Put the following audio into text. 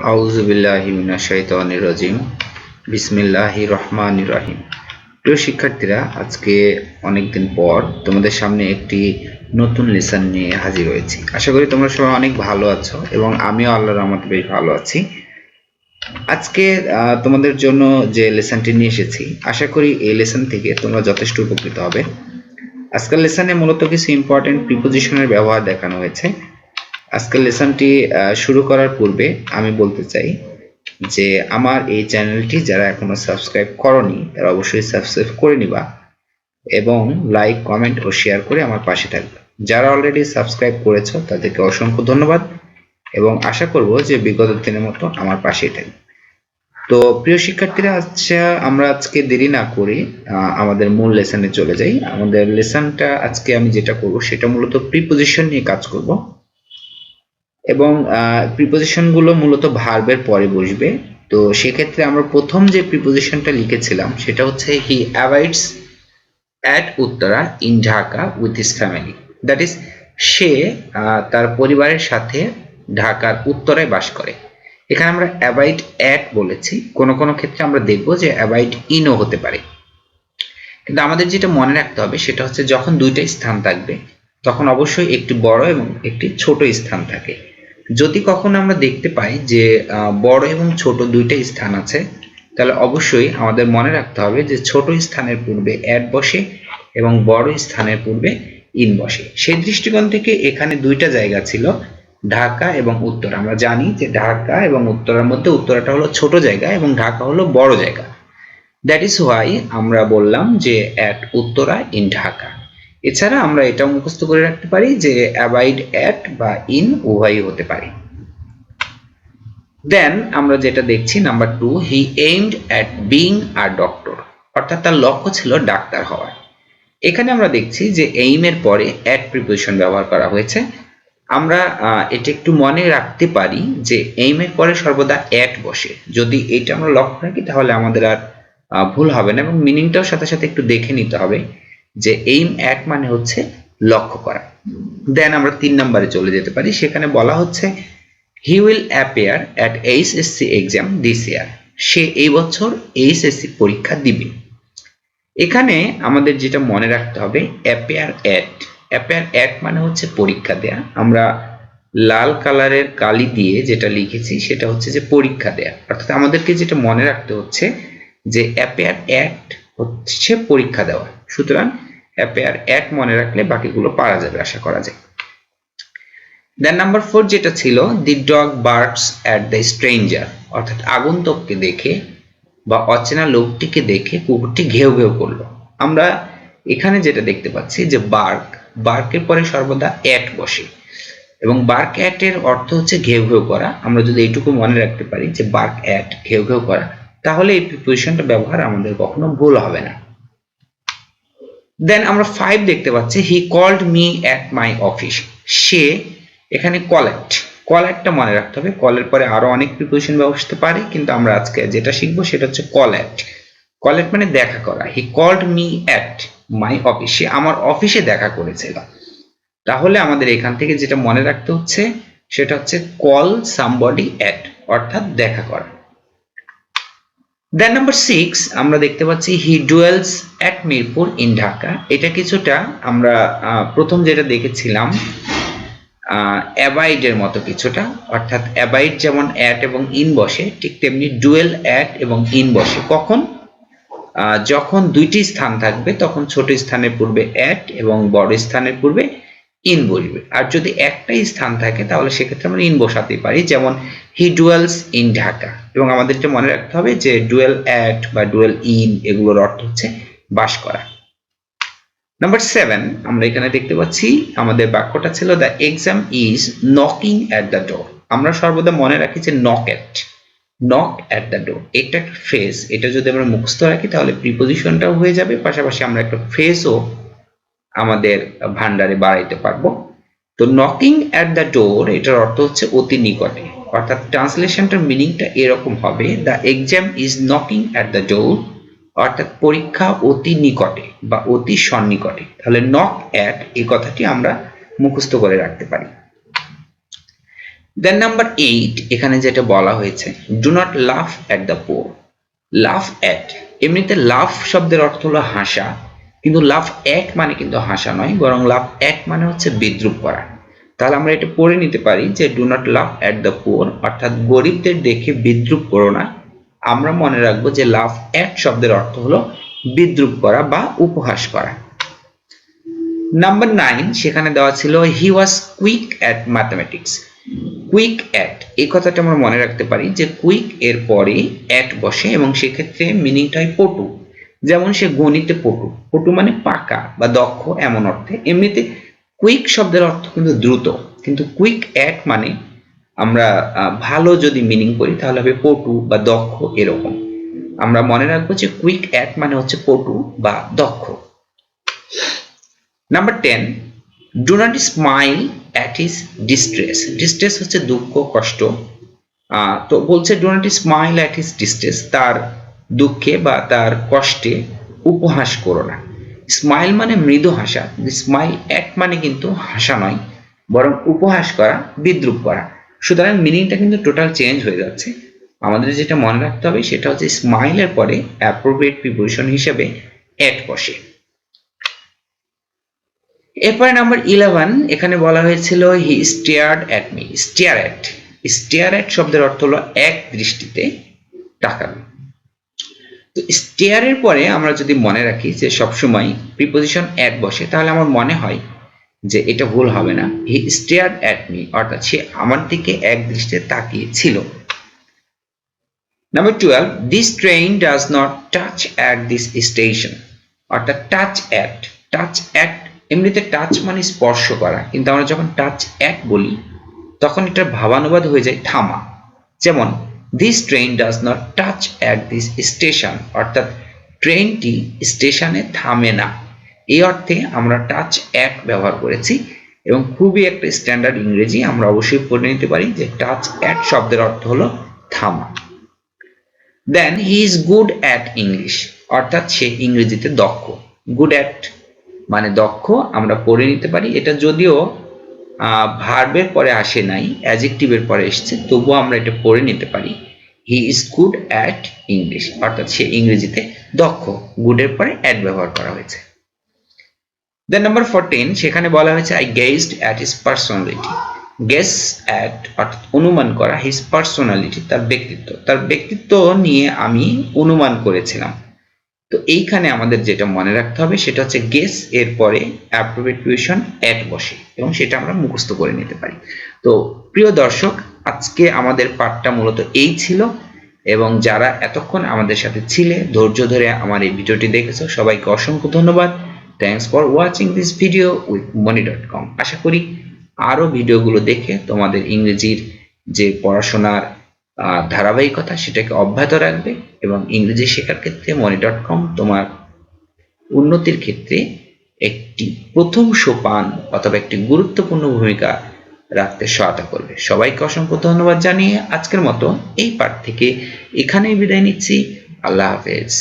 আউযু বিল্লাহি মিনাশ শাইতানির রাজিম। বিসমিল্লাহির রহমানির রহিম। প্রিয় শিক্ষার্থীরা, আজকে অনেকদিন পর তোমাদের সামনে একটি নতুন লেসন নিয়ে হাজির হয়েছি। আশা করি তোমরা সবাই অনেক ভালো আছো এবং আমিও আল্লাহর রহমতে বেশ ভালো আছি। আজকে তোমাদের জন্য যে লেসনটি নিয়ে এসেছি, আশা করি এই লেসন থেকে তোমরা যথেষ্ট উপকৃত হবে। আজকের লেসনে মূলত কিছু ইম্পর্টেন্ট প্রিপোজিশনের ব্যবহার দেখানো হয়েছে। আজকের লেসনটি শুরু করার পূর্বে আমি বলতে চাই যে আমার এই চ্যানেলটি যারা এখনো সাবস্ক্রাইব করনি তারা অবশ্যই সাবস্ক্রাইব করে নিবা এবং লাইক, কমেন্ট ও শেয়ার করে আমার পাশে থাকবে। যারা অলরেডি সাবস্ক্রাইব করেছো তাদেরকে অসংখ্য ধন্যবাদ এবং আশা করব যে বিগত দিনের মতো আমার পাশেই থাকবে। তো প্রিয় শিক্ষার্থীরা, আচ্ছা আমরা আজকে দেরি না করে আমাদের মূল লেসনে চলে যাই। আমাদের লেসনটা আজকে আমি যেটা করব সেটা মূলত প্রিপোজিশন নিয়ে কাজ করব এবং প্রিপোজিশন গুলো মূলত ভার্বের পরে বসবে। তো সেক্ষেত্রে আমরা প্রথম যে প্রিপোজিশনটা লিখেছিলাম সেটা হচ্ছে he avoids at Uttara in Dhaka with his family. That is সে তার পরিবারের সাথে ঢাকার উত্তরায় বাস করে। এখানে আমরা অ্যাভয়েড অ্যাট বলেছি, কোনো কোনো ক্ষেত্রে আমরা দেখব যে অ্যাভয়েড ইনও হতে পারে। কিন্তু আমাদের যেটা মনে রাখতে হবে সেটা হচ্ছে যখন দুইটা স্থান থাকবে তখন অবশ্যই একটি বড় এবং একটি ছোট স্থান থাকে। যদি কখনো আমরা দেখতে পাই যে বড় এবং ছোট দুইটা স্থান আছে, তাহলে অবশ্যই আমাদের মনে রাখতে হবে যে ছোট স্থানের পূর্বে অ্যাট বসে এবং বড় স্থানের পূর্বে ইন বসে। সেই দৃষ্টিকোণ থেকে এখানে দুইটা জায়গা ছিল, ঢাকা এবং উত্তরা। আমরা জানি যে ঢাকা এবং উত্তরার মধ্যে উত্তরাটা হলো ছোট জায়গা এবং ঢাকা হলো বড় জায়গা। দ্যাট ইজ ওয়াই আমরা বললাম যে অ্যাট উত্তরা ইন ঢাকা। এছাড়া আমরা এটাও মুখস্থ করে রাখতে পারি যে অ্যাবাইড অ্যাট বা ইন উভয়ই হতে পারে। দেন আমরা যেটা দেখছি number 2, he aimed at being a doctor, অর্থাৎ তার লক্ষ্য ছিল ডাক্তার হওয়ার। এখানে আমরা দেখছি যে এইমের পরে অ্যাট প্রিপোজিশন ব্যবহার করা হয়েছে। আমরা এটা একটু মনে রাখতে পারি যে এইমের পরে সর্বদা অ্যাট বসে। যদি এটা আমরা লক্ষ্য রাখি তাহলে আমাদের আর ভুল হবে না এবং মিনিংটাও সাথে সাথে একটু দেখে নিতে হবে যে এইম অ্যাট মানে হচ্ছে লক্ষ্য করা। দেন আমরা 3 নম্বরে চলে যেতে পারি। সেখানে বলা হচ্ছে he will appear at HSC exam this year, সে এই বছর এইচএসসি পরীক্ষা দিবে। এখানে আমাদের যেটা মনে রাখতে হবে অ্যাপিয়ার অ্যাট, অ্যাপিয়ার অ্যাট মানে হচ্ছে পরীক্ষা দেয়া। আমরা লাল কালারের কালি দিয়ে যেটা লিখেছি সেটা হচ্ছে যে পরীক্ষা দেয়া, অর্থাৎ আমাদেরকে যেটা মনে রাখতে হচ্ছে যে অ্যাপিয়ার অ্যাট হচ্ছে পরীক্ষা দেওয়া। সুতরাং অ্যাপিয়ার অ্যাট মনে রাখলে বাকিগুলো পারা যাবে আশা করা যায়। দেন নাম্বার 4 যেটা ছিল দি dog barks at the stranger, অর্থাৎ আগন্তুককে দেখে বা অচেনা লোকটিকে দেখে কুকুরটি ঘেউ ঘেউ করলো। আমরা এখানে যেটা দেখতে পাচ্ছি যে বার্ক, বার্কের পরে সর্বদা অ্যাট বসে এবং বার্ক অ্যাট এর অর্থ হচ্ছে ঘেউ ঘেউ করা। আমরা যদি এইটুকু মনে রাখতে পারি যে বার্ক অ্যাট ঘেউ ঘেউ করা, তাহলে এই প্রিপোজিশনটা ব্যবহার আমাদের কখনো ভুল হবে না। দেন আমরা 5 দেখতে পাচ্ছি he called me at my office, সে এখানে কলেক্ট, কলেক্টটা মনে রাখতে হবে। কলের পরে আরো অনেক প্রিপোজিশন বসতে পারে কিন্তু আমরা আজকে যেটা শিখবো সেটা হচ্ছে কলেক্ট। কলেক্ট মানে দেখা করা। He called me at my office, সে আমার অফিসে দেখা করেছিল। তাহলে আমাদের এখান থেকে যেটা মনে রাখতে হচ্ছে সেটা হচ্ছে কল সামবডি অ্যাট, অর্থাৎ দেখা করা। দেন নাম্বার 6 আমরা দেখতে পাচ্ছি he dwells at Mirpur in Dhaka. এটা কিছুটা আমরা প্রথম যেটা দেখেছিলাম অ্যাবাইড এর মতো কিছুটা, অর্থাৎ অ্যাবাইড যেমন অ্যাট এবং ইন বসে ঠিক তেমনি ডুয়েল অ্যাট এবং ইন বসে। কখন? যখন দুইটি স্থান থাকবে তখন ছোট স্থানের পূর্বে অ্যাট এবং বড় স্থানের পূর্বে ইন বসবে। আর যদি একটাই স্থান থাকে তাহলে সেক্ষেত্রে আমরা ইন বসাতেই পারি, যেমন হি ডুয়েলস ইন ঢাকা। এবং আমাদেরকে মনে রাখতে হবে যে ডুয়েল অ্যাট বা ডুয়েল ইন এগুলোর অর্থ হচ্ছে বাস করা। নাম্বার 7 আমরা এখানে দেখতে পাচ্ছি আমাদের বাক্যটা ছিল the exam is knocking at the door. আমরা সর্বদা মনে রাখি যে নক অ্যাট দ্য ডোর, এটা একটা ফ্রেজ। এটা যদি আমরা মুখস্থ রাখি তাহলে প্রিপোজিশনটাও হয়ে যাবে, পাশাপাশি আমরা একটা ফ্রেজও আমাদের ভান্ডারে বাড়াইতে পারবো। তো নকিং অ্যাট দ্য ডোর এটার অর্থ হচ্ছে অতি নিকটে, অর্থাৎ ট্রান্সলেশনটার মিনিংটা এরকম হবে the exam is knocking at the door, অর্থাৎ পরীক্ষা অতি নিকটে বা অতি সন্নিকটে। তাহলে নক অ্যাট এই কথাটি আমরা মুখস্থ করে রাখতে পারি। দেন নাম্বার 8 এখানে যেটা বলা হয়েছে, ডু নট লাফ অ্যাট দ্য পোর। লাফ অ্যাট, এমনিতে লাফ শব্দের অর্থ হলো হাসা, কিন্তু লাফ অ্যাট মানে কিন্তু হাসা নয়, বরং লাফ অ্যাট মানে হচ্ছে বিদ্রূপ করা। তাহলে আমরা এটা পড়ে নিতে পারি যে ডু নট লাফ অ্যাট দ্য পোর, অর্থাৎ গরিবদের দেখে বিদ্রূপ করো না। আমরা মনে রাখবো যে লাফ অ্যাট শব্দের অর্থ হলো বিদ্রূপ করা বা উপহাস করা। নাম্বার 9 সেখানে দেওয়া ছিল he was quick at mathematics. Quick at এই কথাটা আমরা মনে রাখতে পারি যে কুইক এর পরে অ্যাট বসে এবং সেক্ষেত্রে মিনিংটা হয় পটু। যেমন সে গণিতে পটু, পটু মানে পাকা বা দক্ষ এমন অর্থে। এমনিতে কুইক শব্দের অর্থ কিন্তু দ্রুত, কিন্তু কুইক অ্যাট মানে আমরা ভালো যদি মিনিং করি তাহলে হবে পটু বা দক্ষ এরকম। আমরা মনে রাখবো যে কুইক অ্যাট মানে হচ্ছে পটু বা দক্ষ। Number 10, do not smile at his distress. Distress হচ্ছে দুঃখ কষ্ট। তো বলছে do not smile at his distress, তার দুঃখে বা তার কষ্টে উপহাস করো না। স্মাইল মানে মৃদু হাসা, স্মাইল অ্যাট মানে কিন্তু হাসা নয়, বরং উপহাস করা, বিদ্রূপ করা। সুতরাং মিনিংটা কিন্তু টোটাল চেঞ্জ হয়ে যাচ্ছে। আমাদের যেটা মনে রাখতে হবে সেটা হচ্ছে স্মাইলের পরে অ্যাপ্রোপ্রিয়েট প্রিপোজিশন হিসেবে অ্যাট বসে। এরপরে নাম্বার 11 এখানে বলা হয়েছিল he stared at me. Stare at, stare at শব্দের অর্থ হলো এক দৃষ্টিতে তাকানো। তো স্টেয়ারের পরে আমরা যদি মনে রাখি যে সবসময় প্রিপোজিশন অ্যাট বসে, তাহলে আমার মনে হয় যে এটা ভুল হবে না। হি স্টেয়ার্ড অ্যাট মি অর্থাৎ সে আমার দিকে এক দৃষ্টিতে তাকিয়ে ছিল। Number 12, this train does not touch at this station. অর্থাৎ টাচ অ্যাট, টাচ অ্যাট এমনিতে টাচ মানে স্পর্শ করা, কিন্তু আমরা যখন টাচ অ্যাট বলি তখন এটার ভাবানুবাদ হয়ে যায় থামা। যেমন this train does not touch at this station, অর্থাৎ ট্রেনটি স্টেশনে থামে না। এই অর্থে আমরা টাচ অ্যাট ব্যবহার করেছি এবং খুবই একটা স্ট্যান্ডার্ড ইংরেজি। আমরা অবশ্যই পড়ে নিতে পারি যে টাচ অ্যাট শব্দের অর্থ হলো থামা। Then he is good at English, অর্থাৎ সে ইংরেজিতে দক্ষ। গুড অ্যাট মানে দক্ষ, আমরা পড়ে নিতে পারি। এটা যদিও ভার্বের পরে আসে নাই, অ্যাডজেক্টিভের পরে এসেছে, তবুও আমরা এটা পড়ে নিতে পারি হি ইজ গুড অ্যাট ইংলিশ, অর্থাৎ সে ইংরেজিতে দক্ষ। গুডের পরে অ্যাট ব্যবহার করা হয়েছে। দেন নাম্বার 14 সেখানে বলা হয়েছে I gazed at his personality. Guess at অর্থাৎ অনুমান করা, হিজ পার্সোনালিটি তার ব্যক্তিত্ব, তার ব্যক্তিত্ব নিয়ে আমি অনুমান করেছিলাম। তো এইখানে আমাদের যেটা মনে রাখতে হবে সেটা হচ্ছে গেস এর পরে অ্যাপ্রোপ্রিয়েট প্রিপোজিশন অ্যাট বসে এবং সেটা আমরা মুখস্থ করে নিতে পারি। তো প্রিয় দর্শক, আজকে আমাদের পাঠটা মূলত এই ছিল এবং যারা এতক্ষণ আমাদের সাথে ছিলে, ধৈর্য ধরে আমার এই ভিডিওটি দেখেছো, সবাইকে অসংখ্য ধন্যবাদ। Thanks for watching this video with moni.com। আশা করি আরো ভিডিওগুলো দেখে তোমাদের ইংরেজির যে পড়াশোনার ধারাবাহিকতা সেটাকে অব্যাহত রাখবে এবং ইংরেজি শেখার ক্ষেত্রে moni.com তোমার উন্নতির ক্ষেত্রে একটি প্রথম সোপান অথবা একটি গুরুত্বপূর্ণ ভূমিকা রাখতে সহায়তা করবে। সবাইকে অসংখ্য ধন্যবাদ জানিয়ে আজকের মতো এই পাঠ থেকে এখানেই বিদায় নিচ্ছি। আল্লাহ হাফেজ।